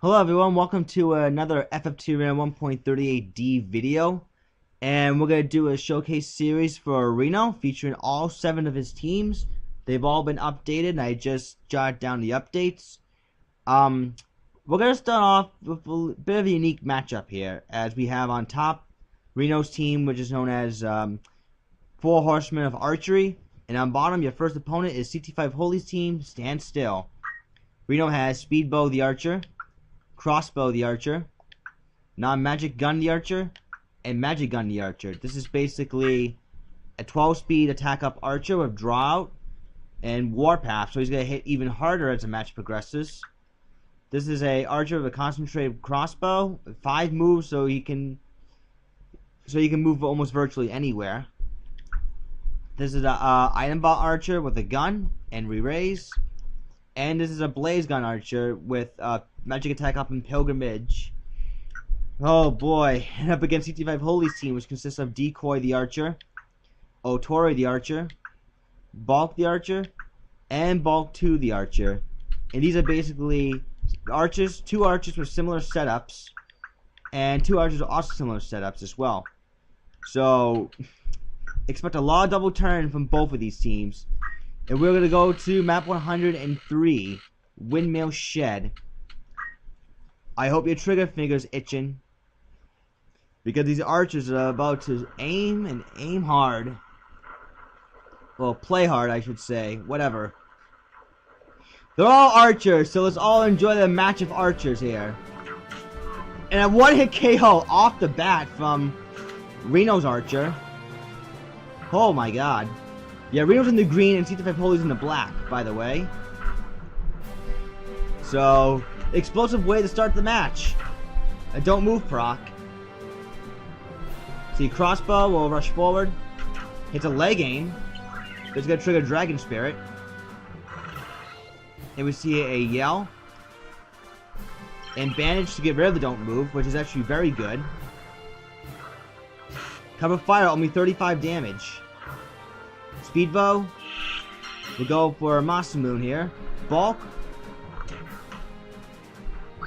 Hello everyone, welcome to another FFT Arena 1.38D video, and we're going to do a showcase series for reinoe featuring all 7 of his teams. They've all been updated and I just jotted down the updates. We're going to start off with a bit of a unique matchup here, as we have on top reinoe's team, which is known as 4 Horsemen of Archery, and on bottom your first opponent is CT5 Holy's team, Standstill. reinoe has Speedbow the Archer, Crossbow the Archer, Non-Magic Gun the Archer, and Magic Gun the Archer. This is basically a 12-speed attack-up Archer with Draw Out and Warpath, so he's going to hit even harder as the match progresses. This is a Archer with a concentrated crossbow, 5 moves, so he can move almost virtually anywhere. This is a Item Bot Archer with a gun and re-raise. And this is a Blaze Gun Archer with Magic Attack Up and Pilgrimage. Oh boy. And up against CT5 Holy's team, which consists of Decoy the Archer, Otabo the Archer, Bulk the Archer, and Bulk 2 the Archer. And these are basically archers, 2 archers with similar setups, and 2 archers with also similar setups as well. So, expect a lot of double turn from both of these teams. And we're going to go to map 103, Windmill Shed. I hope your trigger finger's itching, because these archers are about to aim and aim hard. Well, play hard, I should say. Whatever. They're all archers, so let's all enjoy the match of archers here. And a one-hit KO off the bat from reinoe's archer. Oh my god. Yeah, reinoe's in the green and CT5 Holy's in the black, by the way. So, explosive way to start the match. A don't move proc. See, crossbow will rush forward. Hits a leg aim. It's going to trigger Dragon Spirit. And we see a yell. And bandage to get rid of the don't move, which is actually very good. Cover fire, only 35 damage. Speedbow. We'll go for Masamoon here. Bulk.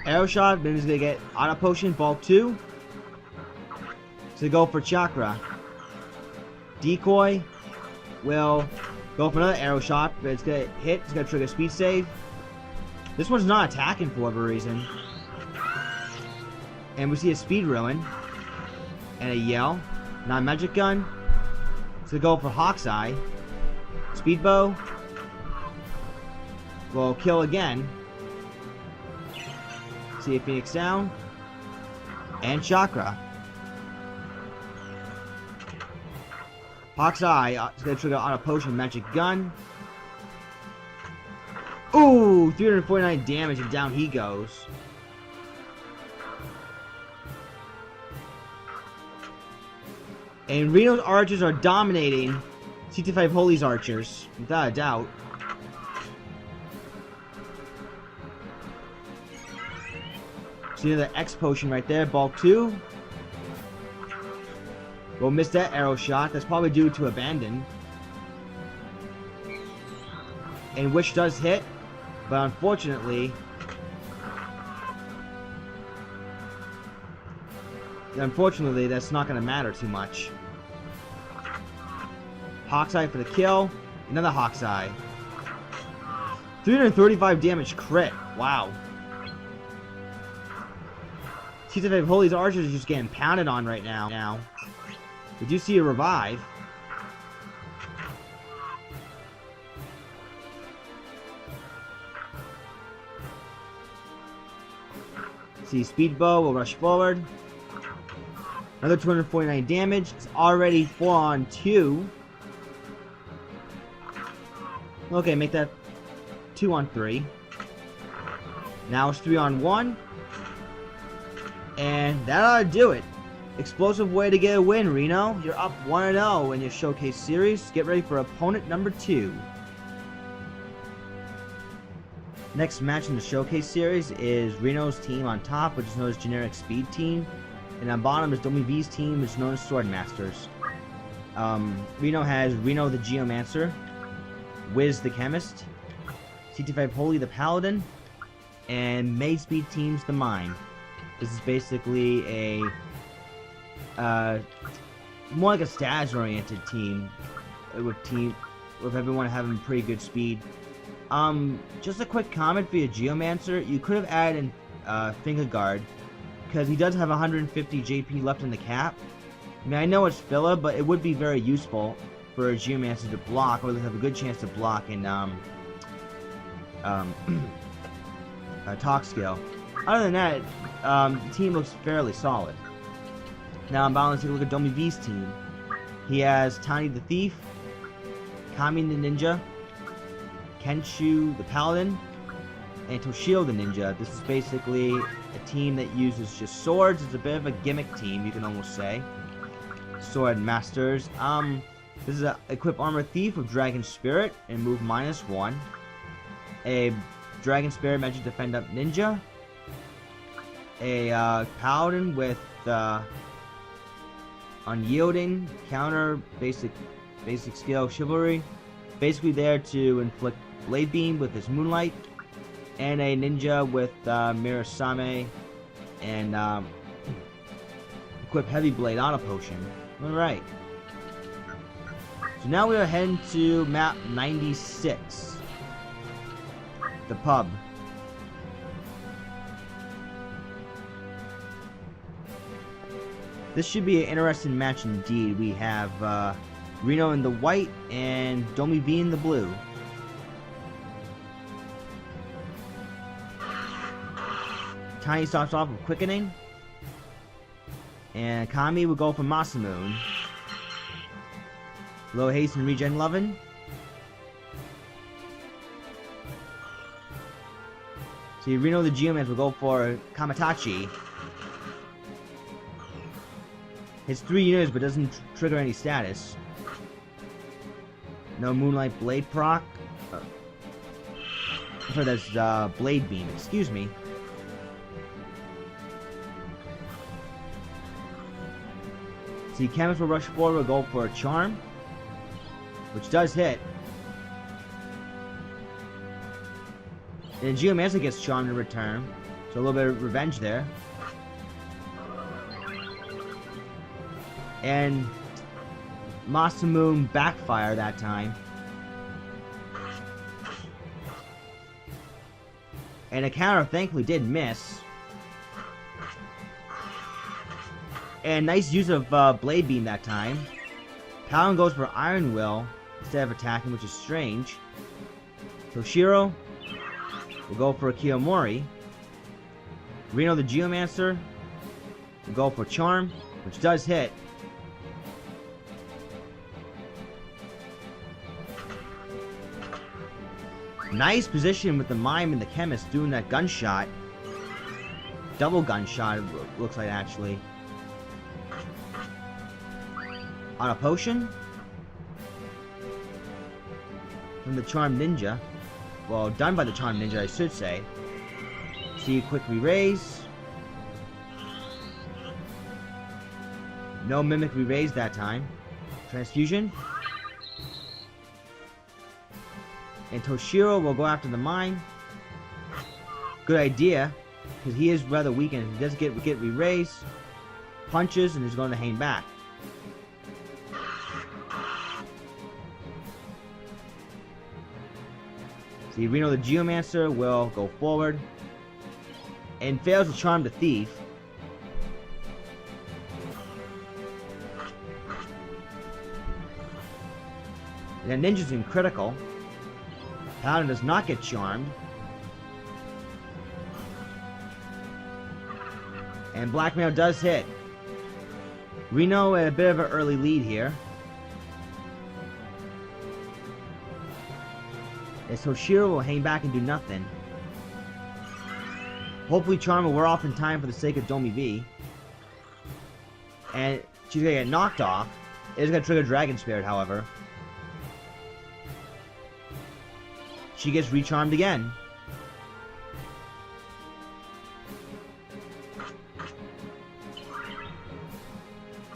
Arrow shot, then he's gonna get auto potion, bulk 2. So go for chakra. Decoy will go for another arrow shot, but it's gonna hit, it's gonna trigger speed save. This one's not attacking for whatever reason. And we see a speed ruin. And a yell. Non-magic gun. So go for Hawk's Eye. Speedbow will kill again. See a Phoenix down. And Chakra. Hawk's Eye is going to trigger Auto Potion Magic Gun. Ooh! 349 damage and down he goes. And reinoe's archers are dominating CT5 Holy's archers, without a doubt. See the X potion right there, bulk 2. We'll miss that arrow shot, that's probably due to abandon. And which does hit, but unfortunately that's not going to matter too much. Hawk's Eye for the kill. Another Hawk's Eye. 335 damage crit. Wow. CT5 Holy's archers are just getting pounded on right now. We do see a revive. See, Speedbow will rush forward. Another 249 damage. It's already 4 on 2. Okay, make that 2 on 3. Now it's 3 on 1. And that ought to do it. Explosive way to get a win, reinoe. You're up 1-0 in your showcase series. Get ready for opponent number 2. Next match in the showcase series is reinoe's team on top, which is known as Generic Speed Team. And on bottom is DomieV's team, which is known as Swordmasters. reinoe has reinoe the Geomancer, Wiz the Chemist, CT5 Holy the Paladin, and May Speed teams the Mime. This is basically a more like a stats-oriented team with everyone having pretty good speed. Just a quick comment for your Geomancer. You could have added in Finger Guard, because he does have 150 JP left in the cap. I mean, I know it's filler, but it would be very useful for a Geomancer to block, or at least have a good chance to block in talk skill. Other than that, the team looks fairly solid. Now I'm about to take a look at DomieV's team. He has Tiny the Thief, Kami the Ninja, Kenshu the Paladin, and Toshio the Ninja. This is basically a team that uses just swords. It's a bit of a gimmick team, you can almost say. Sword Masters. This is a Equip Armor Thief with Dragon Spirit and move -1. A Dragon Spirit Magic Defend Up Ninja. A Paladin with Unyielding, Counter, Basic Skill, Chivalry. Basically there to inflict Blade Beam with his Moonlight. And a Ninja with Mirasame and equip Heavy Blade Auto Potion. Alright. So now we are heading to map 96. The pub. This should be an interesting match indeed. We have reinoe in the white and DomieV in the blue. Tiny starts off with Quickening. And Kami will go for Masamune. Low Haste and Regen Lovin'. See, reinoe the Geomancer will go for Kamatachi. Hits 3 units but doesn't trigger any status. No Moonlight Blade proc. Sorry, that's Blade Beam, excuse me. See, Chemist will rush forward, will go for a Charm, which does hit. And Geomancer gets Charmed in return, so a little bit of revenge there. And Masamune backfire that time. And a counter thankfully did miss. And nice use of Blade Beam that time. Paladin goes for Iron Will instead of attacking, which is strange. Toshiro will go for a Kiyomori. reinoe the Geomancer will go for Charm, which does hit. Nice position with the Mime and the Chemist doing that gunshot. Double gunshot, it looks like, actually. On a potion from the Charmed Ninja. Well, done by the Charmed Ninja, I should say. See, quick re-raise. No Mimic re-raise that time. Transfusion. And Toshiro will go after the Mime. Good idea, because he is rather weak and he does get re-raise. Punches and is going to hang back. See, reinoe the Geomancer will go forward and fails to charm the Thief. And the Ninja's in critical. Paladin does not get charmed. And Blackmail does hit. reinoe at a bit of an early lead here. As Toshiro will hang back and do nothing. Hopefully Charm will wear off in time for the sake of DomieV. And she's gonna get knocked off. It is gonna trigger Dragon Spirit, however. She gets recharmed again.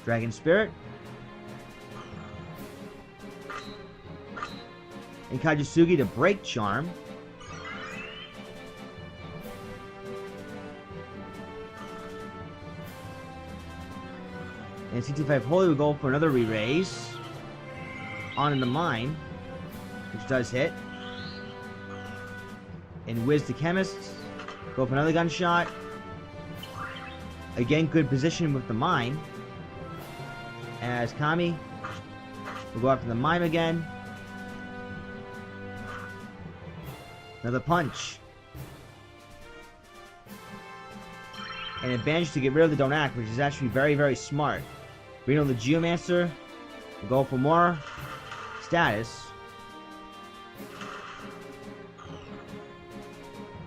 Dragon Spirit. And Kajisugi to break Charm. And C25 Holy will go for another re-raise. On in the mine, which does hit. And Wiz the Chemist, go for another gunshot. Again, good position with the mine. As Kami will go after the mime again. Another punch. And it managed to get rid of the Don't Act, which is actually very, very smart. Reno the Geomancer will go for more status.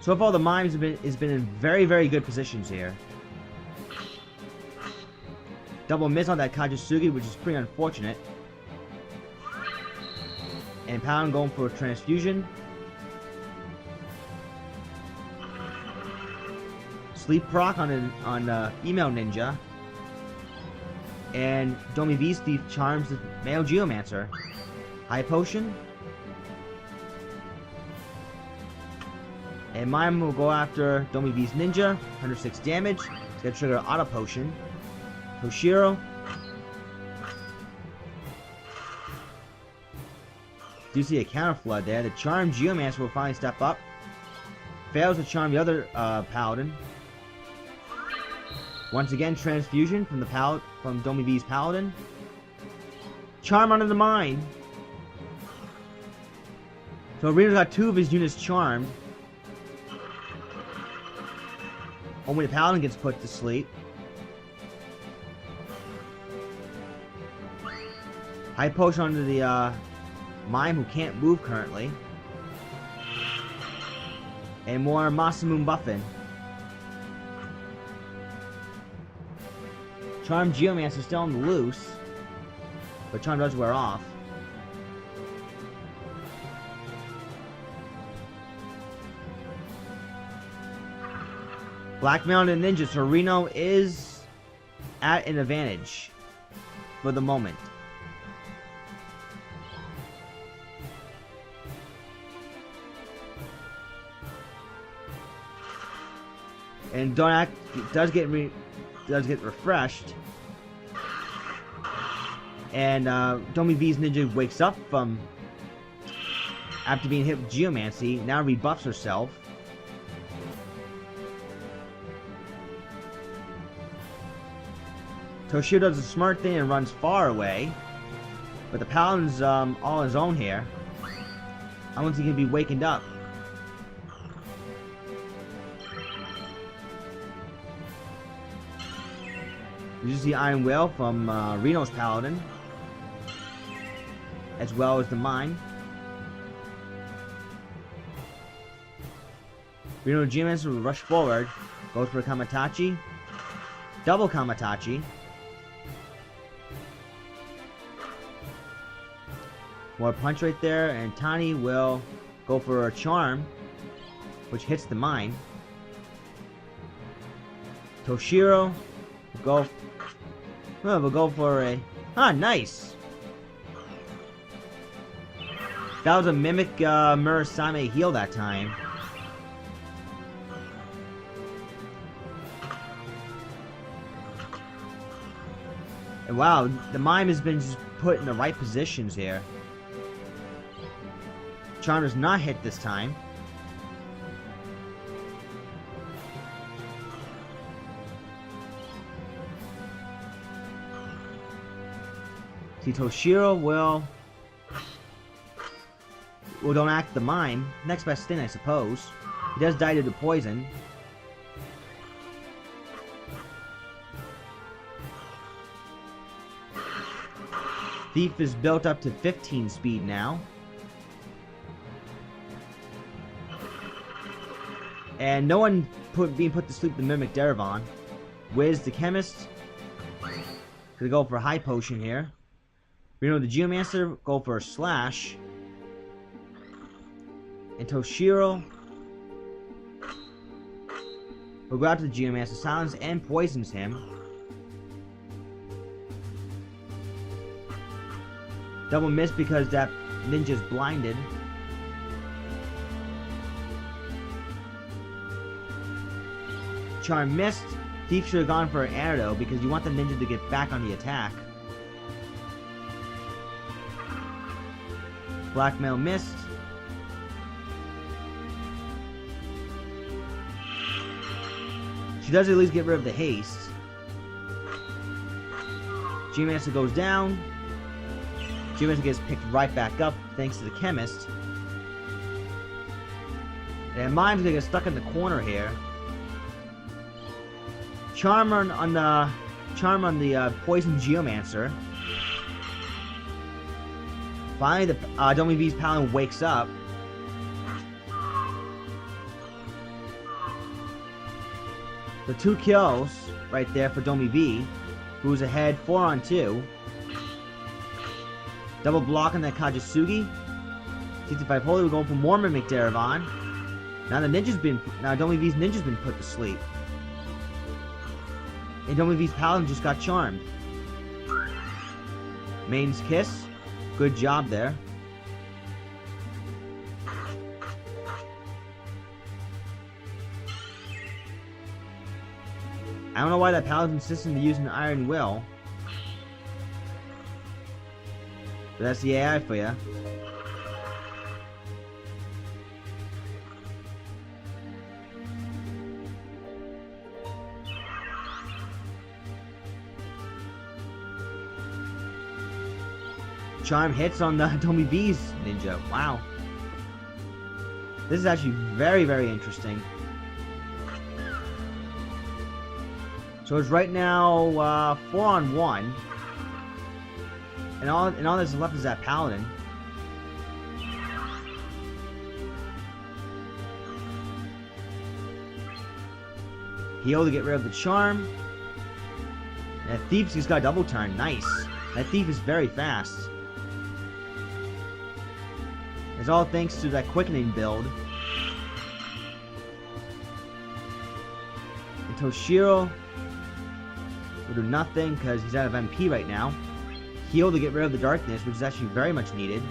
So far, the mimes has been in very, very good positions here. Double miss on that Kajisugi, which is pretty unfortunate. And Pound going for a transfusion. Sleep proc on female ninja. And DomieV's Thief charms the male Geomancer. High potion. And Mime will go after DomieV's ninja. 106 damage. It's gonna trigger auto potion. Toshiro. Do you see a counter flood there? The charmed Geomancer will finally step up. Fails to charm the other paladin. Once again, transfusion from DomieV's paladin. Charm under the mine. So Reno's got 2 of his units charmed. Only the paladin gets put to sleep. High potion onto the mime who can't move currently. And more Masamune buffing. Charm Geomancer still on the loose, but Charm does wear off. Black Mountain Ninja, so Reno is at an advantage for the moment. And Donak does get refreshed. And DomieV's ninja wakes up from after being hit with Geomancy, now rebuffs herself. Toshio does a smart thing and runs far away. But the Paladin's all on his own here. I don't think he can be wakened up. You just see Iron Whale from Reno's Paladin, as well as the mine. Reno Geomancer will rush forward, goes for a Kamatachi, double Kamatachi. More punch right there, and Tani will go for a charm, which hits the mine. Toshiro will go for a... Ah, nice! That was a Mimic Murasame heal that time. And wow, the mime has been just put in the right positions here. Charm does not hit this time. See, Toshiro will don't act the mime. Next best thing, I suppose. He does die to the poison. Thief is built up to 15 speed now. And no one being put to sleep the Mimic Deravan. Wiz the Chemist gonna go for a high potion here. Reno the Geomancer go for a slash. And Toshiro will go out to the Geomancer, silence and poisons him. Double miss because that ninja's blinded. Charm missed, Thief should have gone for an antidote because you want the ninja to get back on the attack. Blackmail missed. She does at least get rid of the haste. Geomancer goes down. Geomancer gets picked right back up thanks to the chemist. And Mime's gonna get stuck in the corner here. Charm on the poison Geomancer. Finally, the DomieV's Paladin wakes up. The 2 kills right there for DomieV, who's ahead 4-on-2. Double block on that Kajisugi. 65 Holy, we're going for Mormon McDaravan. Now DomieV's ninja's been put to sleep. And DomieV's Paladin just got charmed. Maiden's Kiss. Good job there. I don't know why that Paladin's insisting to use an Iron Will. But that's the AI for you. Charm hits on the DomieV's ninja. Wow. This is actually very, very interesting. So it's right now 4-on-1. And all that's left is that Paladin. Heal to get rid of the charm. And that Thief's just got a double turn. Nice. That Thief is very fast. It's all thanks to that quickening build. And Toshiro will do nothing because he's out of MP right now. Heal to get rid of the darkness, which is actually very much needed.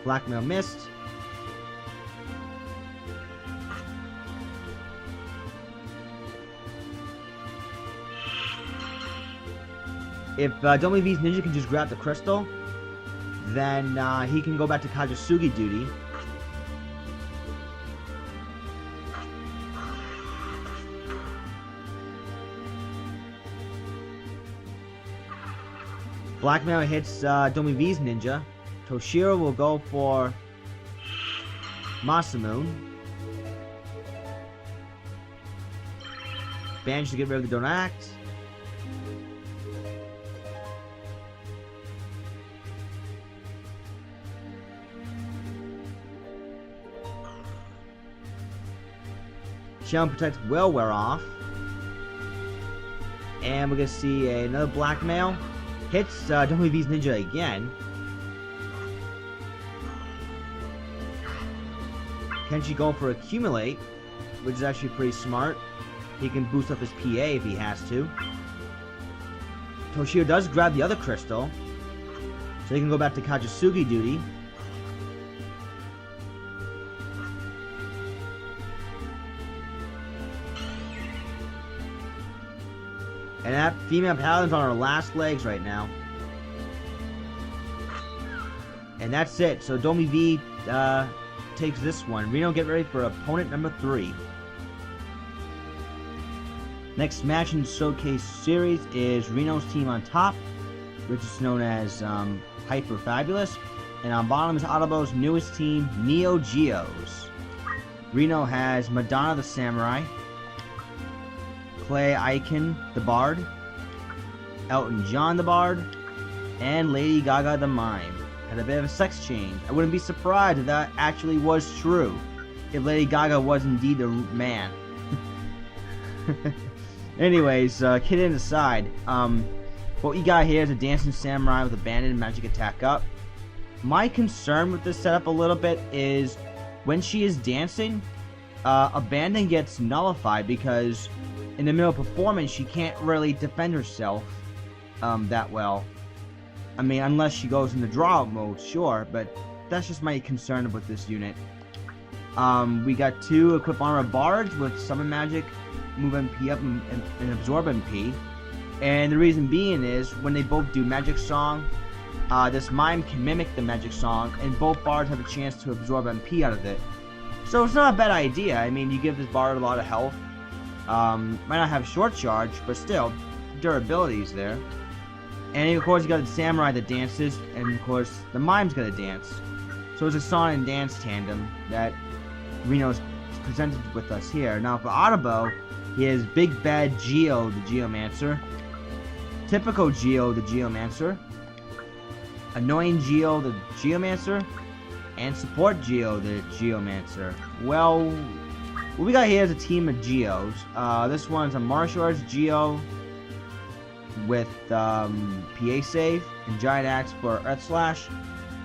Blackmail missed. If DomieV's ninja can just grab the crystal, then he can go back to Kajisugi duty. Blackmail hits DomieV's ninja. Toshiro will go for Masamune. Banish to get rid of the Don't Act. Shell Protect will wear off. And we're going to see another Blackmail. Hits DomieV's ninja again. Kenshi going for Accumulate, which is actually pretty smart. He can boost up his PA if he has to. Toshiro does grab the other crystal, so he can go back to Kajisugi duty. And that female Paladin's on her last legs right now. And that's it. So DomieV takes this one. Reno, get ready for opponent number 3. Next match in the Showcase Series is Reno's team on top, which is known as Hyper Fabulous. And on bottom is Otabo's newest team, Neo Geos. Reno has Madonna the Samurai, Clay Aiken the Bard, Elton John the Bard, and Lady Gaga the Mime. Had a bit of a sex change. I wouldn't be surprised if that actually was true. If Lady Gaga was indeed a man. Anyways, kidding aside, what you got here is a dancing samurai with abandoned magic attack up. My concern with this setup a little bit is when she is dancing, abandon gets nullified because in the middle of performance, she can't really defend herself that well. I mean, unless she goes into draw mode, sure, but that's just my concern with this unit. We got 2 equip armor bards with summon magic, move MP up, and absorb MP. And the reason being is when they both do magic song, this mime can mimic the magic song, and both bards have a chance to absorb MP out of it. So it's not a bad idea. I mean, you give this bard a lot of health. Might not have short charge, but still, durability is there. And of course, you got the samurai that dances, and of course, the mime's gonna dance. So it's a song and dance tandem that Reno's presented with us here. Now for Otabo, he has Big Bad Geo, the Geomancer, Typical Geo, the Geomancer, Annoying Geo, the Geomancer, and Support Geo, the Geomancer. Well, what we got here is a team of Geos. This one's a martial arts Geo with PA save and Giant Axe for Earth Slash.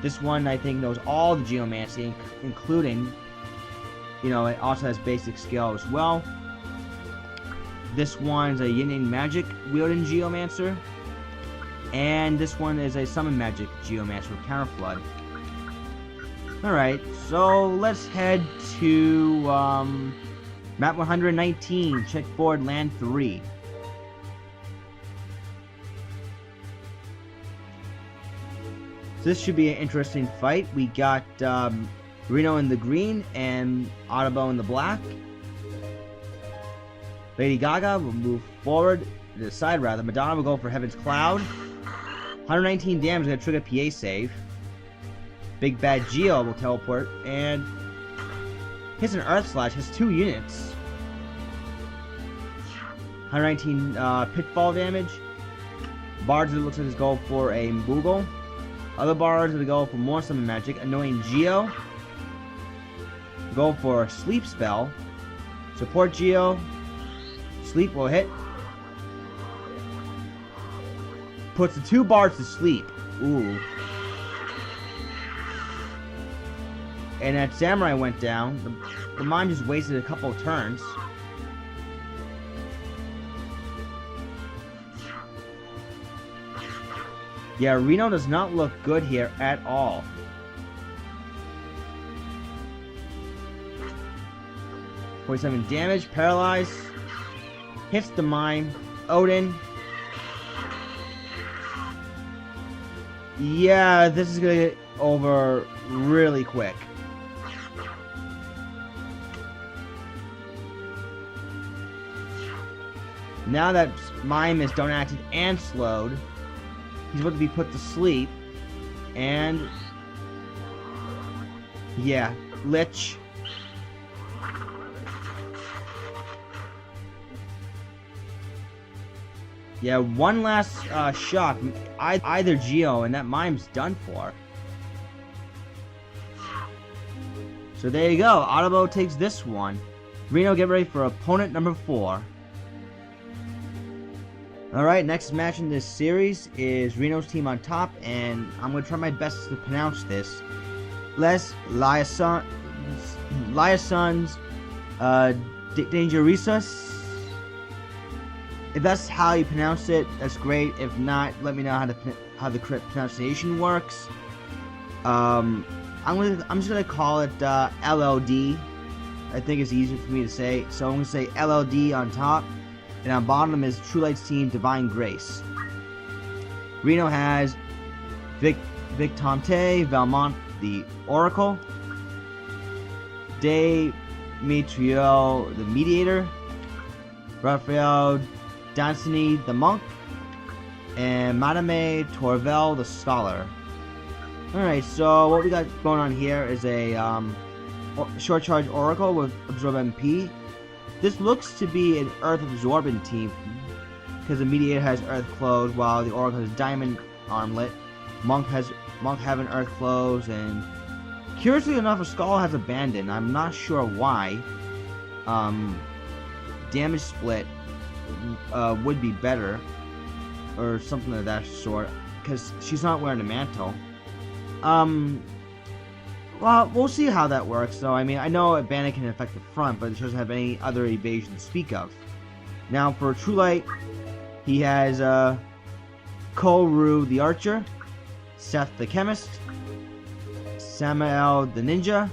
This one I think knows all the Geomancy, including, you know, it also has basic skill as well. This one's a Yin and Magic wielding Geomancer, and this one is a Summon Magic Geomancer with Counter Flood. Alright, so let's head to map 119, checkboard land 3. So this should be an interesting fight. We got Reno in the green and Otabo in the black. Lady Gaga will move forward to the side rather. Madonna will go for Heaven's Cloud. 119 damage is going to trigger PA save. Big Bad Geo will teleport and hits an Earth Slash, has 2 units. 119 pitfall damage. Bards, it looks like, is going for a Mboogle. Other bards are go for more summon magic. Annoying Geo. Go for a sleep spell. Support Geo. Sleep will hit. Puts the 2 bards to sleep. Ooh. And that samurai went down. The mime just wasted a couple of turns. Yeah, Reno does not look good here at all. .47 damage, paralyzed. Hits the mime. Odin. Yeah, this is gonna get over really quick. Now that mime is done acted and slowed, he's about to be put to sleep. And yeah, Lich. Yeah, one last shock. Either Geo, and that mime's done for. So there you go. Otabo takes this one. Reno, get ready for opponent number 4. Alright, next match in this series is Reno's team on top, and I'm going to try my best to pronounce this. Liaisons, Dangereuses. If that's how you pronounce it, that's great. If not, let me know how the correct pronunciation works. I'm just gonna call it LLD. I think it's easier for me to say. So I'm gonna say LLD on top, and on bottom is TrueLight's team Divine Grace. Reno has Victante, Valmont the Oracle, Demetriel the Mediator, Raphael Danceny the Monk, and Madame Torvel the Scholar. Alright, so what we got going on here is a short charge Oracle with Absorb MP. This looks to be an Earth Absorbent team, because the Mediator has Earth Clothes while the Oracle has Diamond Armlet. Monk have an Earth Clothes, and curiously enough, a Scholar has Abandon. I'm not sure why. Damage split would be better, or something of that sort, because she's not wearing a mantle. Well, we'll see how that works, though. I mean, I know Abandon can affect the front, but it doesn't have any other evasion to speak of. Now, for TrueLight, he has Koru the Archer, Seth the Chemist, Samael the Ninja,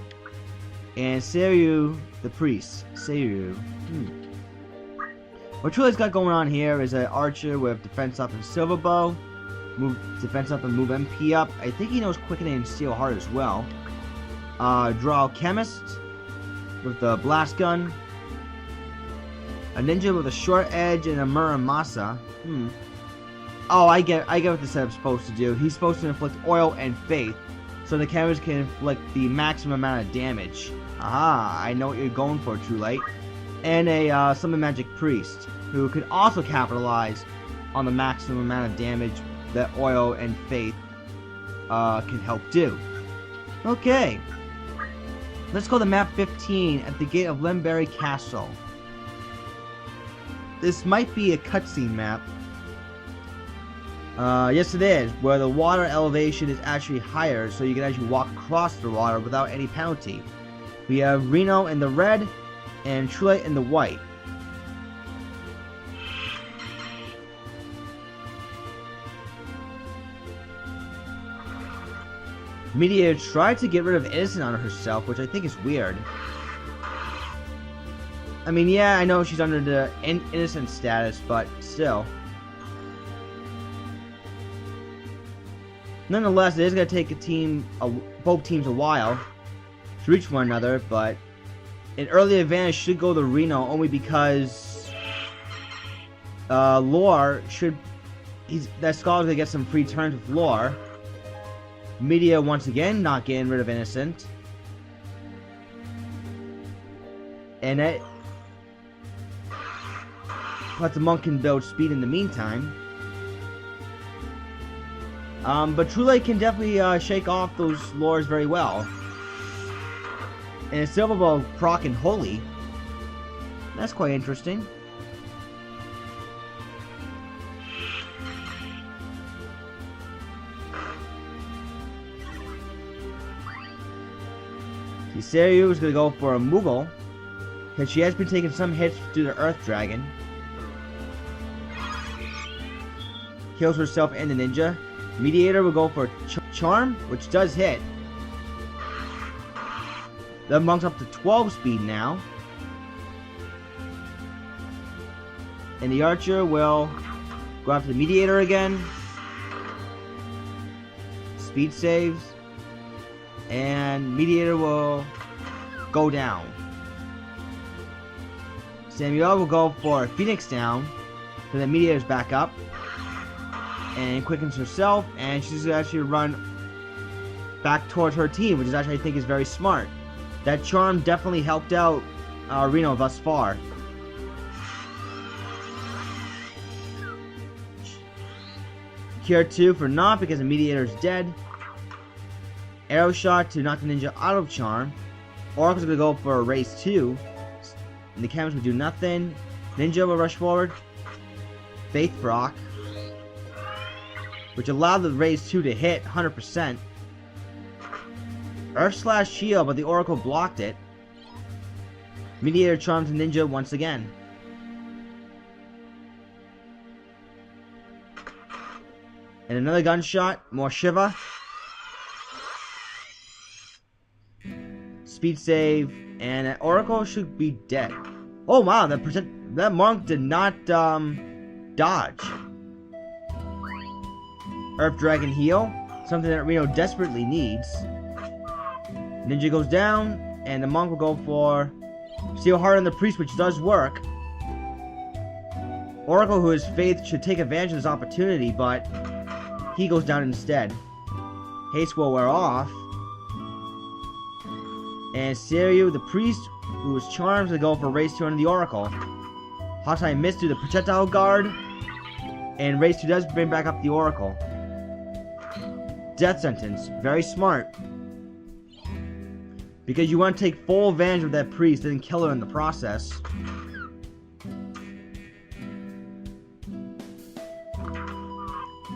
And Seiryu, the priest. Seiryu. What TrueLight's got going on here is an archer with defense up and silver bow. Move defense up and move MP up. I think he knows quickening and steel heart as well. Draw chemist with the blast gun. A ninja with a short edge and a Muramasa. Oh, I get what the setup's supposed to do. He's supposed to inflict oil and faith, so the cameras can inflict the maximum amount of damage. Aha, I know what you're going for, TrueLight. And a summon magic priest, who can also capitalize on the maximum amount of damage that oil and faith can help do. Okay, let's go to map 15 at the gate of Lemberry Castle. This might be a cutscene map. Yes it is, where the water elevation is actually higher, so you can actually walk across the water without any penalty. We have reinoe in the red, and TrueLight in the white. Mediator tried to get rid of Innocent on herself, which I think is weird. I mean, yeah, I know she's under the Innocent status, but still. Nonetheless, it is going to take both teams a while to reach one another, but an early advantage should go to reinoe only because Lore that Scholar's gonna get some free turns with Lore. Media once again not getting rid of Innocent. And that but the monk can build speed in the meantime. But TrueLight can definitely shake off those Lores very well. And a silver bow proc and holy. That's quite interesting. Seiryu is going to go for a Moogle, because she has been taking some hits due to Earth Dragon. Kills herself and the ninja. Mediator will go for Charm, which does hit. The monk's up to 12 speed now. And the archer will go after the mediator again. Speed saves. And mediator will go down. Samuel will go for Phoenix down. So the mediator's back up. And quickens herself. And she's going to actually run back towards her team, which is actually, I think, is very smart. That charm definitely helped out reinoe thus far. Cure 2 for not, because the mediator is dead. Arrow shot to knock the ninja out of charm. Oracle's gonna go for a raise 2. And the cameras will do nothing. Ninja will rush forward. Faith proc, which allowed the raise 2 to hit 100%. Earth slash shield, but the Oracle blocked it. Mediator charms the ninja once again. And another gunshot, more Shiva. Speed save, and that Oracle should be dead. Oh wow, that monk did not dodge. Earth Dragon heal, something that reinoe desperately needs. Ninja goes down, and the monk will go for Steel Heart on the priest, which does work. Oracle, who is faith, should take advantage of this opportunity, but he goes down instead. Haste will wear off. And Seiryu, the priest, who is charmed, to go for raise 2 on the Oracle. Hostile miss to the projectile guard. And raise 2 does bring back up the Oracle. Death sentence. Very smart. Because you want to take full advantage of that priest and kill her in the process.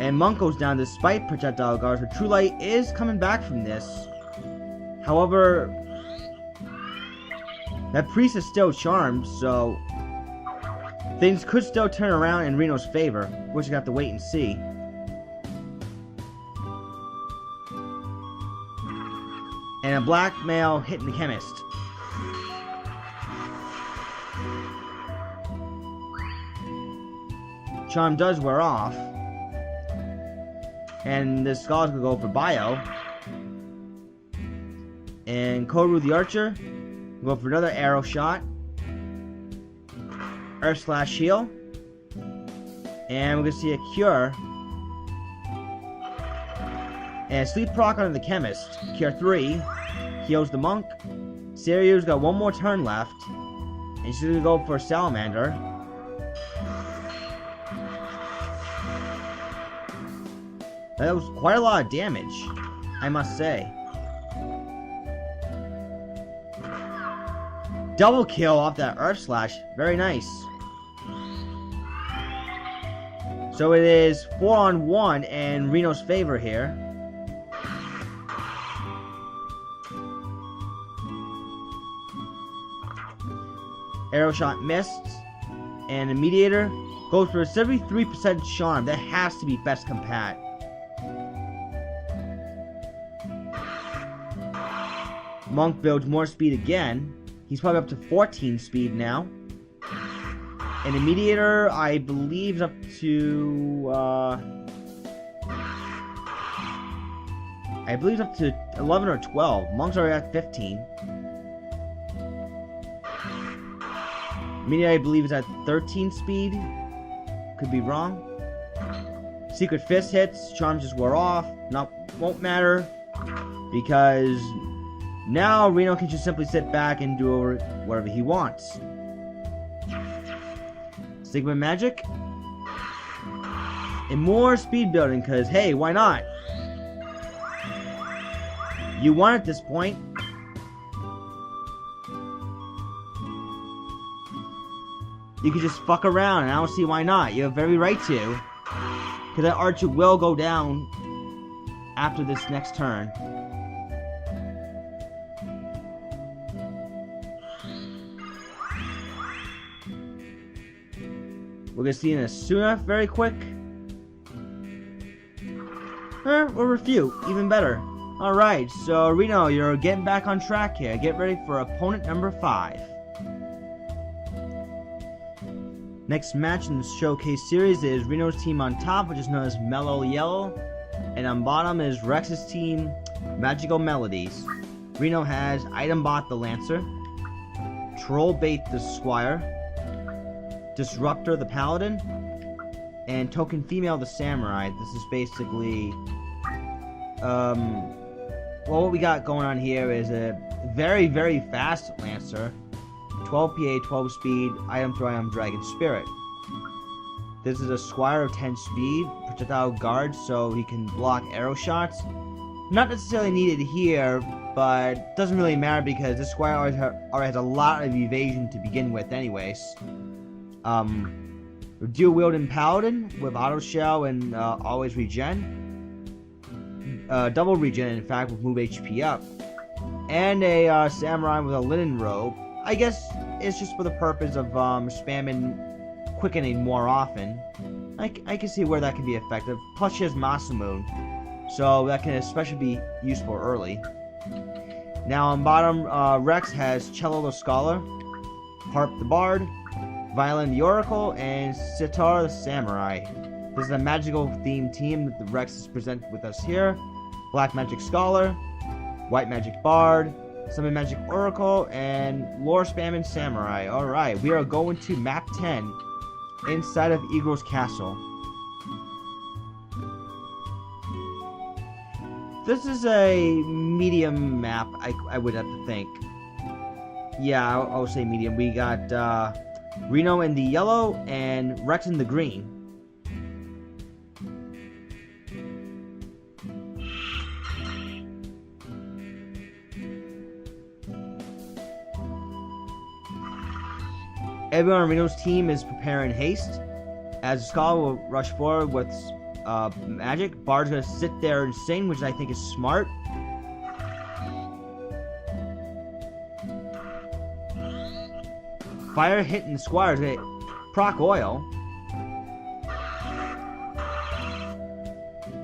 And monk goes down despite projectile guards, but TrueLight is coming back from this. However, that priest is still charmed, so things could still turn around in reinoe's favor, which you have to wait and see. And a blackmail hitting the chemist. Charm does wear off. And the Scholar's gonna go for Bio. And Koru the Archer will go for another arrow shot. Earth Slash Heal. And we're gonna see a Cure. And Sleep Proc on the Chemist. Cure 3. Heals the Monk. Seryu's got one more turn left. And she's gonna go for Salamander. That was quite a lot of damage, I must say. Double kill off that Earth Slash. Very nice. So it is 4-on-1 in Reinoe's favor here. Arrow shot missed. And the Mediator goes for a 73% charm. That has to be best compat. Monk builds more speed again. He's probably up to 14 speed now. And the Mediator, I believe, is up to... I believe it's up to 11 or 12. Monk's already at 15. Mediator, I believe, is at 13 speed. Could be wrong. Secret Fist hits. Charms just wore off. Won't matter. Because now Reinoe can just simply sit back and do whatever he wants. Sigma Magic. And more speed building, because hey, why not? You won at this point. You can just fuck around, and I don't see why not. You have every right to. Because that Archer will go down after this next turn. We're going to see an Asuna very quick. Or Refute, even better. Alright, so Reinoe, you're getting back on track here. Get ready for opponent number 5. Next match in the Showcase Series is Reinoe's team on top, which is known as Mellow Yellow. And on bottom is Reks' team, Magical Melodies. Reinoe has Item Bot the Lancer, Troll Bait the Squire, Disruptor the Paladin, and Token Female the Samurai. This is basically, well, what we got going on here is a very, very fast Lancer, 12 PA, 12 speed, item throw, item dragon spirit. This is a Squire of 10 speed, projectile guard, so he can block arrow shots. Not necessarily needed here, but doesn't really matter because this Squire already has a lot of evasion to begin with anyways. Dual wielding Paladin with auto shell and always regen. Double regen, in fact, with move HP up. And a Samurai with a linen robe. I guess it's just for the purpose of spamming quickening more often. I can see where that can be effective. Plus she has Masamune, so that can especially be useful early. Now on bottom, Reks has Cello the Scholar, Harp the Bard, Violin the Oracle, and Sitar the Samurai. This is a magical themed team that the Reks is presented with us here. Black Magic Scholar, White Magic Bard, Summon Magic Oracle, and Lore Spamming Samurai. Alright, we are going to map 10 inside of Eagle's Castle. This is a medium map, I would have to think. Yeah, I'll say medium. We got Reinoe in the yellow and Reks in the green. Everyone on Reinoe's team is preparing haste. As the Scholar will rush forward with magic, Bard's gonna sit there and sing, which I think is smart. Fire hitting the Squire's gonna proc oil.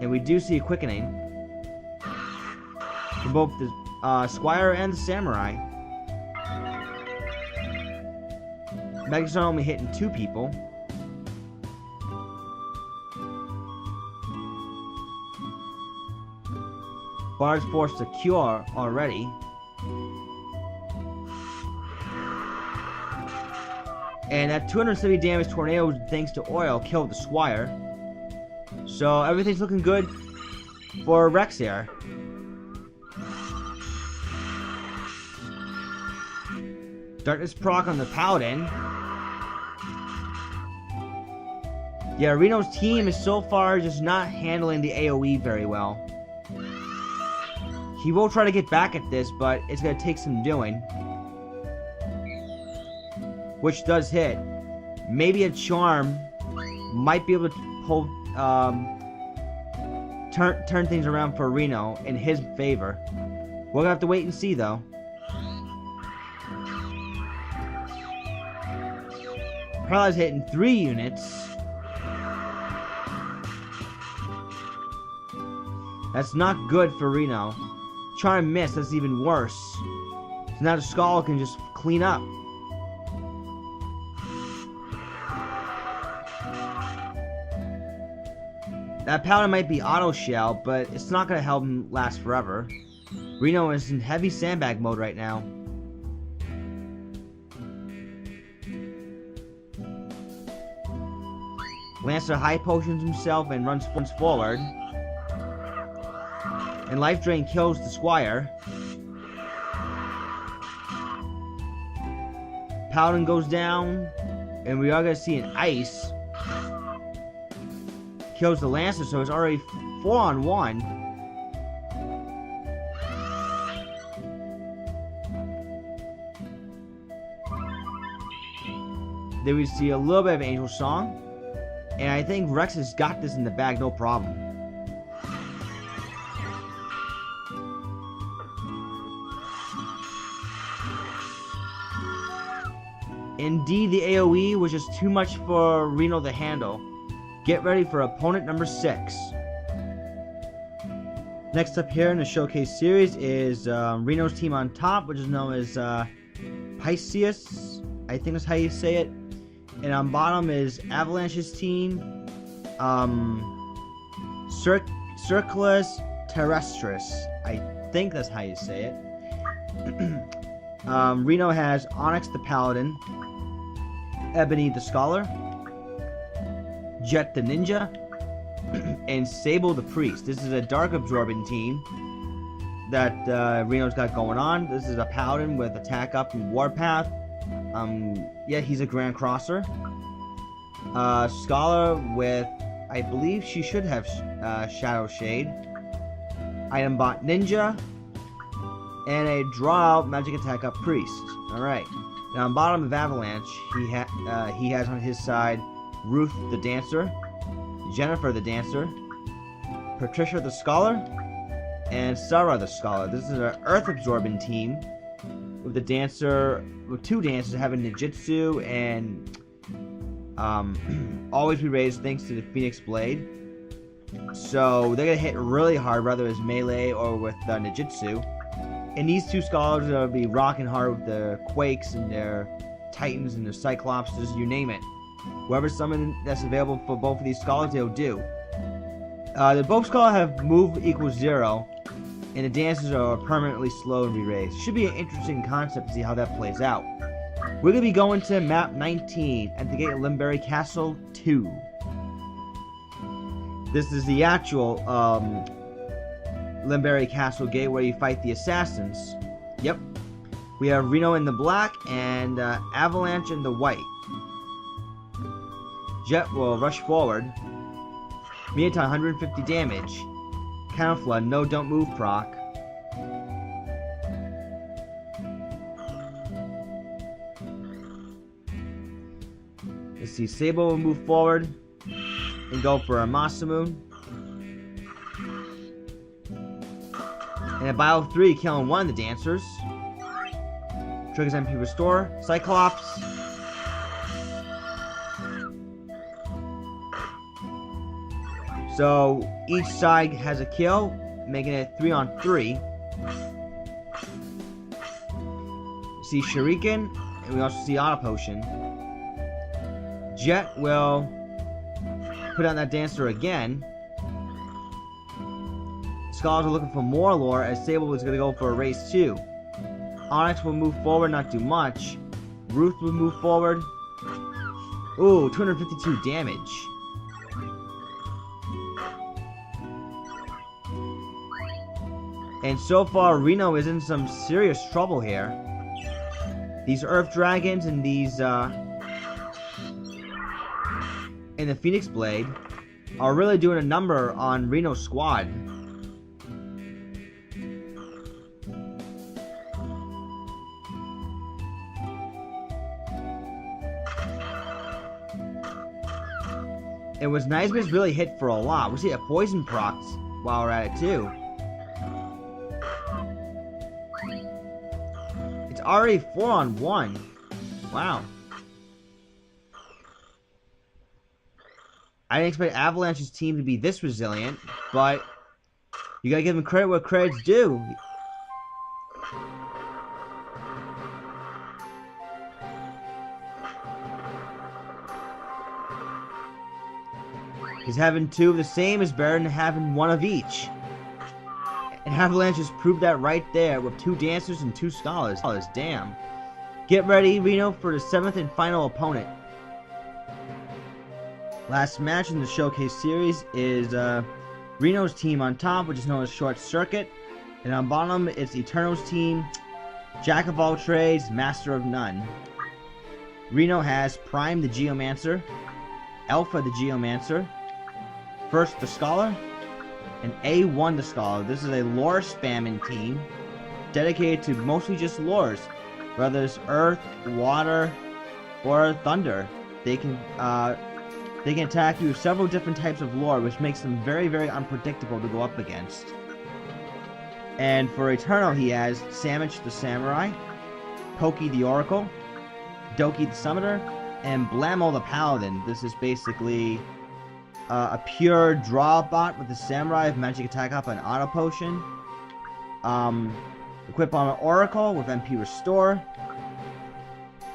And we do see a quickening for both the Squire and the Samurai. Magic's not only hitting 2 people. Bard's forced to cure already. And that 270 damage tornado, thanks to oil, killed the Squire. So everything's looking good for Reks here. Darkness proc on the Paladin. Yeah, Reinoe's team is so far just not handling the AoE very well. He will try to get back at this, but it's going to take some doing. Which does hit. Maybe a charm might be able to pull, turn things around for Reinoe in his favor. We're gonna have to wait and see, though. Paralyze hitting 3 units. That's not good for Reinoe. Charm miss, that's even worse. So now the Skull can just clean up. That Paladin might be auto shell, but it's not going to help him last forever. Reinoe is in heavy sandbag mode right now. Lancer high potions himself and runs forward. And Life Drain kills the Squire. Paladin goes down, and we are going to see an ice. Kills the Lancer, so it's already 4-on-1. Then we see a little bit of Angel Song. And I think Reks has got this in the bag, no problem. Indeed, the AoE was just too much for Reinoe to handle. Get ready for opponent number 6. Next up here in the showcase series is Reinoe's team on top, which is known as Piceous. I think that's how you say it. And on bottom is Avalanche's team, circlus teretris. I think that's how you say it. Reinoe has Onyx the Paladin, Ebony the Scholar, Jet the Ninja, and Sable the Priest. This is a dark absorbing team that Reinoe's got going on. This is a Paladin with attack up and warpath. Yeah, he's a Grand Crosser. Scholar with, I believe she should have Shadow Shade. Item Bot Ninja. And a Draw Out Magic Attack Up Priest. Alright. Now on bottom of Avalanche, he has on his side Ruth the Dancer, Jennifer the Dancer, Patricia the Scholar, and Sarah the Scholar. This is an Earth Absorbing team with the dancer, with 2 dancers having Ninjutsu and always be raised thanks to the Phoenix Blade. So they're gonna hit really hard, whether it's melee or with Ninjutsu. And these 2 scholars are gonna be rocking hard with their Quakes and their Titans and their Cyclopses, you name it. Whoever summon that's available for both of these scholars, they'll do. The both scholars have move equals 0, and the dancers are permanently slow and re-raised. Should be an interesting concept to see how that plays out. We're going to be going to map 19 at the Gate of Limberry Castle 2. This is the actual Limberry Castle gate where you fight the assassins. Yep. We have Reinoe in the black and Avalanche in the white. Jet will rush forward. Meatai 150 damage. Counterflood, no don't move proc. Let's see, Sable will move forward and go for a Masamune. And a Bio 3 killing one of the dancers. Triggers MP Restore. Cyclops. So each side has a kill, making it 3-on-3. See Shuriken, and we also see Auto Potion. Jet will put on that dancer again. Scholars are looking for more lore, as Sable is going to go for a raise 2. Onyx will move forward, not do much. Ruth will move forward. Ooh, 252 damage. And so far, reinoe is in some serious trouble here. These Earth Dragons and these, and the Phoenix Blade are really doing a number on reinoe's squad. It was Niceman's really hit for a lot. We see a poison procs while we're at it too. It's already 4-on-1. Wow. I didn't expect Avalanche's team to be this resilient, but you gotta give them credit where credit's due. Because having two of the same is better than having one of each. And Avalanche has proved that right there with 2 dancers and 2 scholars. Damn. Get ready, reinoe, for the 7th and final opponent. Last match in the Showcase Series is reinoe's team on top, which is known as Short Circuit. And on bottom, it's Eternal's team, Jack of all trades, Master of none. reinoe has Prime the Geomancer, Alpha the Geomancer, First the Scholar, and A1 the Scholar. This is a lore spamming team dedicated to mostly just lores, whether it's earth, water, or thunder. They can attack you with several different types of lore, which makes them very, very unpredictable to go up against. And for Eternal, he has Samich the Samurai, Pokey the Oracle, Doki the Summoner, and Blamo the Paladin. This is basically a pure draw bot with the Samurai of Magic Attack Up and Auto Potion. Equip on an Oracle with MP Restore,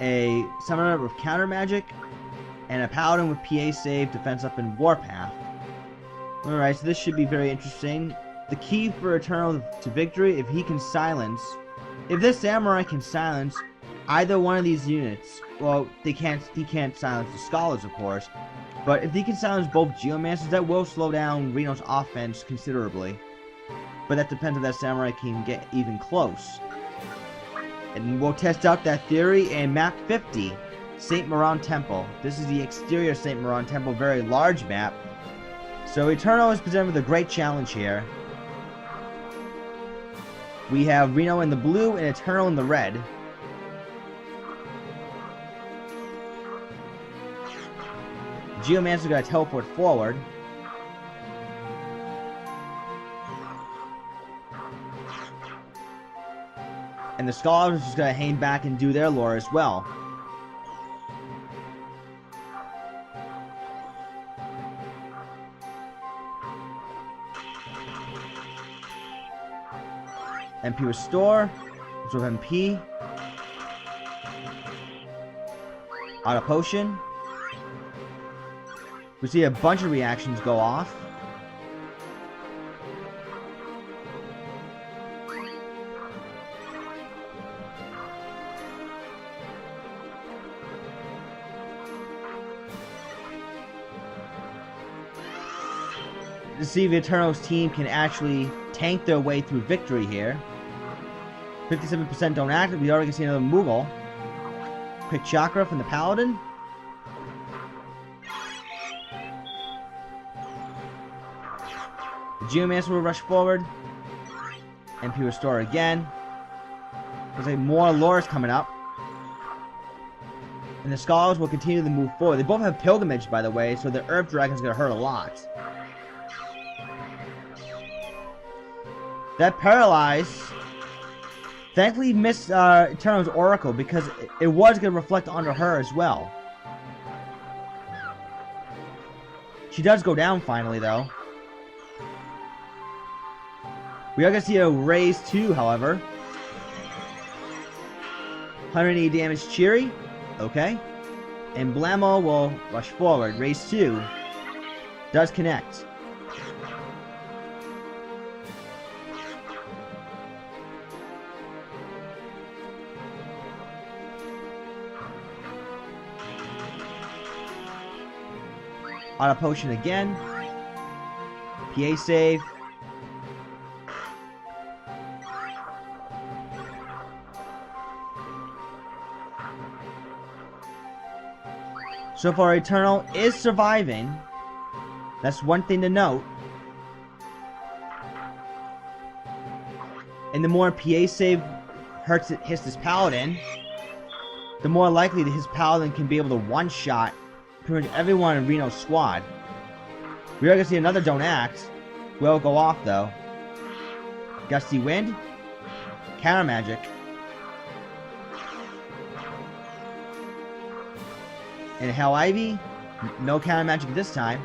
a Summoner with Counter Magic, and a Paladin with PA Save, Defense Up, and Warpath. Alright, so this should be very interesting. The key for Eternal to victory, if he can silence... If this Samurai can silence either one of these units, well, he can't silence the Scholars, of course, but if he can silence both Geomancers, that will slow down reinoe's offense considerably. But that depends if that Samurai can get even close. And we'll test out that theory in map 50, St. Moran Temple. This is the exterior St. Moran Temple, very large map. So Eternal is presented with a great challenge here. We have reinoe in the blue and Eternal in the red. Geomancer's gotta teleport forward. And the Scholars are just gonna hang back and do their lore as well. MP Restore, absorb MP, Auto Potion. We see a bunch of reactions go off. To see if Eternal's team can actually tank their way through victory here. 57% don't active. We already can see another Moogle. Quick Chakra from the Paladin. The Geomancer will rush forward. MP Restore again. Looks like more lore is coming up. And the Scholars will continue to move forward. They both have Pilgrimage, by the way, so the Earth Dragon's gonna hurt a lot. That Paralyze thankfully missed Eternal's Oracle because it was going to reflect onto her as well. She does go down finally, though. We are going to see a raise 2, however. 180 damage Cheery. Okay. And Blamo will rush forward. Raise 2. Does connect. Auto potion again. PA save. So far, Eternal is surviving. That's one thing to note. And the more PA save hits this Paladin, the more likely that his Paladin can be able to one-shot pretty much everyone in Reno's squad. We are going to see another Don't Act. Will go off, though. Gusty Wind. Counter Magic. And Hell Ivy. No Counter Magic this time.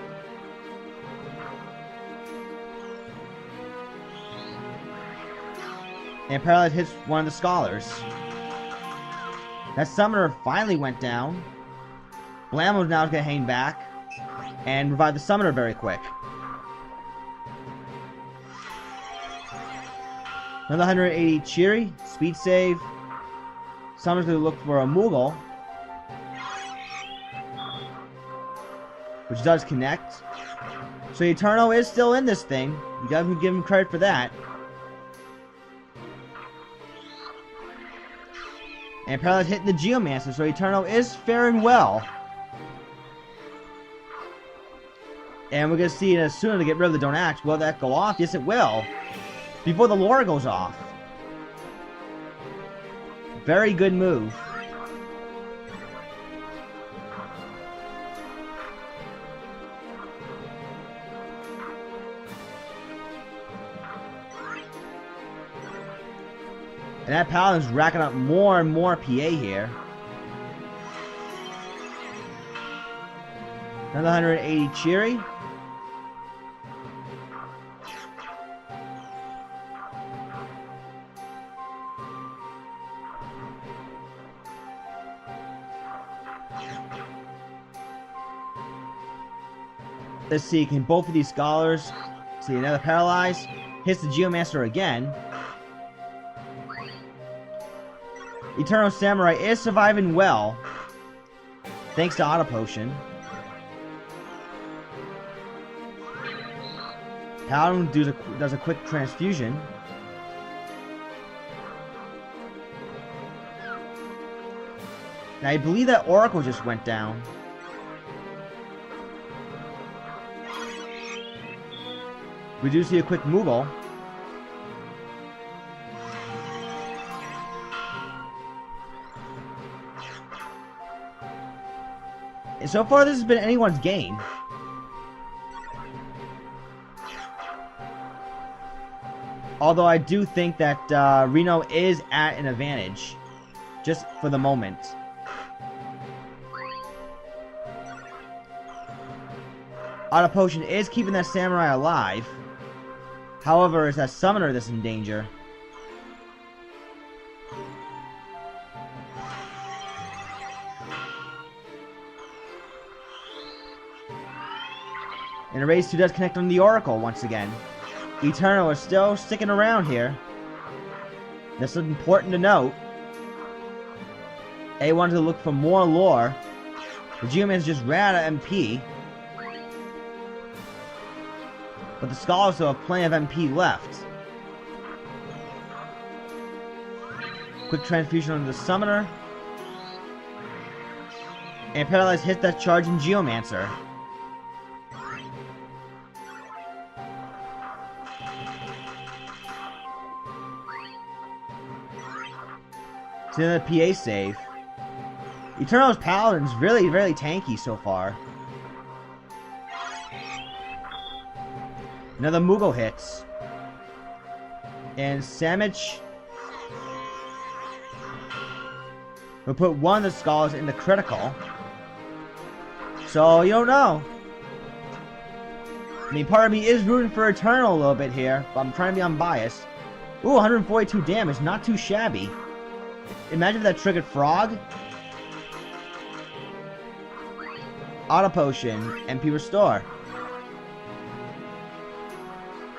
And Paralyze hits one of the Scholars. That Summoner finally went down. Blammo's now going to hang back and revive the Summoner very quick. Another 180 Cheery. Speed save. Summoner's going to look for a Moogle, which does connect. So Eternal is still in this thing. You gotta give him credit for that. And Paralyze hitting the Geomancer, so Eternal is faring well. And we're gonna see as soon to get rid of the Don't Act. Will that go off? Yes, it will. Before the lore goes off. Very good move. And that Paladin's racking up more and more PA here. Another 180 Cheery. Let's see, can both of these Scholars see another Paralyze? Hits the Geomancer again. Eternal Samurai is surviving well, thanks to Auto Potion. Paladin does a quick transfusion. Now I believe that Oracle just went down. We do see a quick Moogle. And so far, this has been anyone's game. Although I do think that Reno is at an advantage, just for the moment. Auto Potion is keeping that Samurai alive. However, it's that Summoner that's in danger. And Erase 2 does connect on the Oracle once again. Eternal is still sticking around here. This is important to note. A wanted to look for more lore. The Geoman's just ran out of MP. But the Scholars still have plenty of MP left. Quick transfusion on the Summoner. And Paralyze hits that charging Geomancer. It's another PA save. Eternal's Paladin's really, really tanky so far. Another Moogle hits. And Samich will put one of the Scholars into critical. So, you don't know. I mean, part of me is rooting for Eternal a little bit here, but I'm trying to be unbiased. Ooh, 142 damage, not too shabby. Imagine if that triggered Frog. Auto Potion, MP Restore.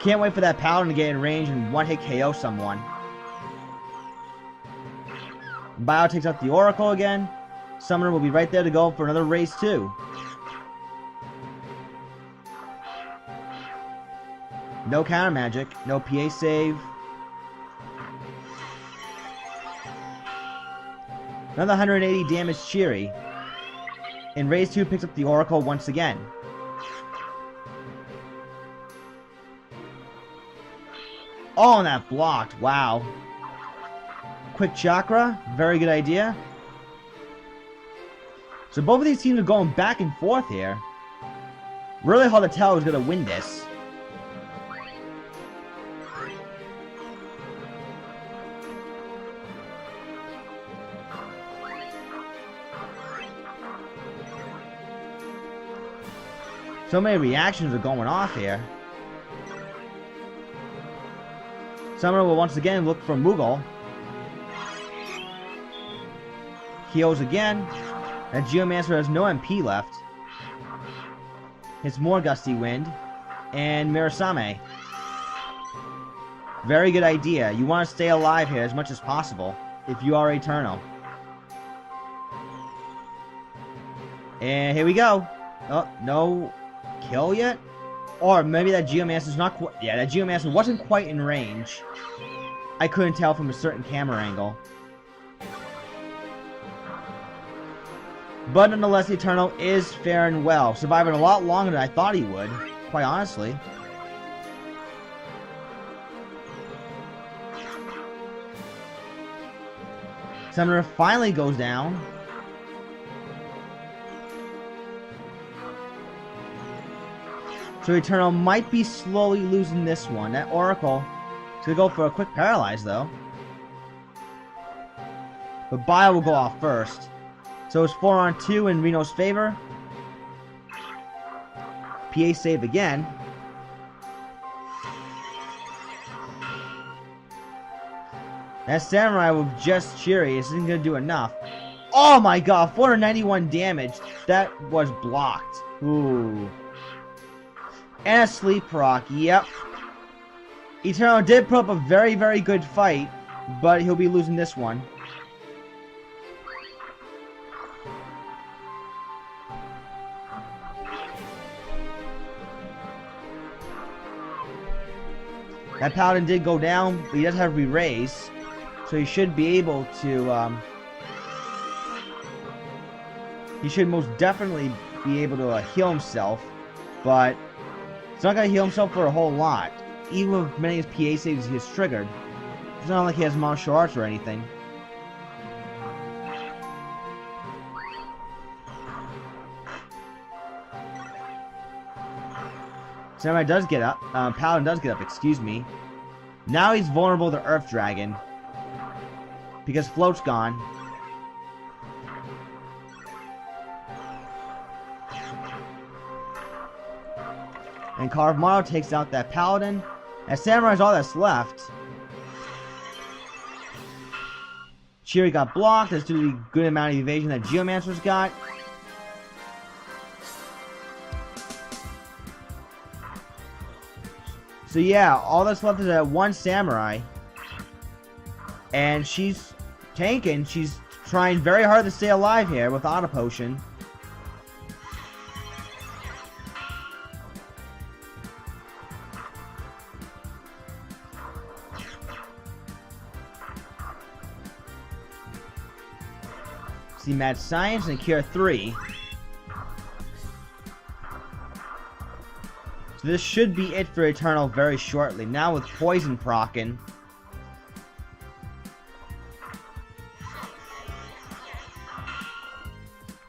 Can't wait for that Paladin to get in range and one-hit KO someone. Bio takes out the Oracle again. Summoner will be right there to go for another race too. No counter magic. No PA save. Another 180 damage Cheery. And raise 2 picks up the Oracle once again. Oh, and that blocked. Wow. Quick Chakra. Very good idea. So both of these teams are going back and forth here. Really hard to tell who's going to win this. So many reactions are going off here. Summoner will once again look for Moogle. Heals again. And Geomancer has no MP left. It's more Gusty Wind. And Mirasame. Very good idea. You want to stay alive here as much as possible if you are Eternal. And here we go. Oh, no kill yet? Or maybe that Geomancer's not quite... Yeah, that Geomancer wasn't quite in range. I couldn't tell from a certain camera angle. But nonetheless, Eternal is faring well. Surviving a lot longer than I thought he would, quite honestly. Summoner finally goes down. So Eternal might be slowly losing this one. That Oracle is going to go for a quick Paralyze, though. But Bio will go off first. So it's 4-on-2 in Reno's favor. PA save again. That Samurai with just Cheery isn't going to do enough. Oh my god, 491 damage. That was blocked. Ooh. And a sleep proc, yep. Eternal did put up a very, very good fight, but he'll be losing this one. That Paladin did go down, but he does have re-raise, so he should be able to, he should most definitely be able to heal himself, but he's not going to heal himself for a whole lot. Even with many of his PA saves he has triggered. It's not like he has martial arts or anything. Samurai does get up. Paladin does get up, excuse me. Now he's vulnerable to Earth Dragon. Because Float's gone. And Carvmaro takes out that Paladin. And Samurai's all that's left. Cheery got blocked. That's due to the good amount of evasion that Geomancer's got. So yeah, all that's left is that one Samurai. And she's tanking. She's trying very hard to stay alive here with Auto Potion. See Mad Science and Cure 3. So this should be it for Eternal very shortly. Now with Poison proccing.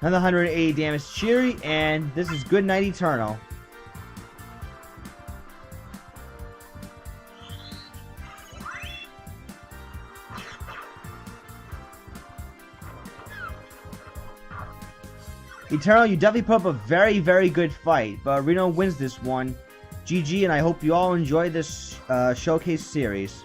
Another 180 damage Cheery, and this is good night Eternal. Eternal, you definitely put up a very, very good fight, but Reno wins this one. GG, and I hope you all enjoyed this showcase series.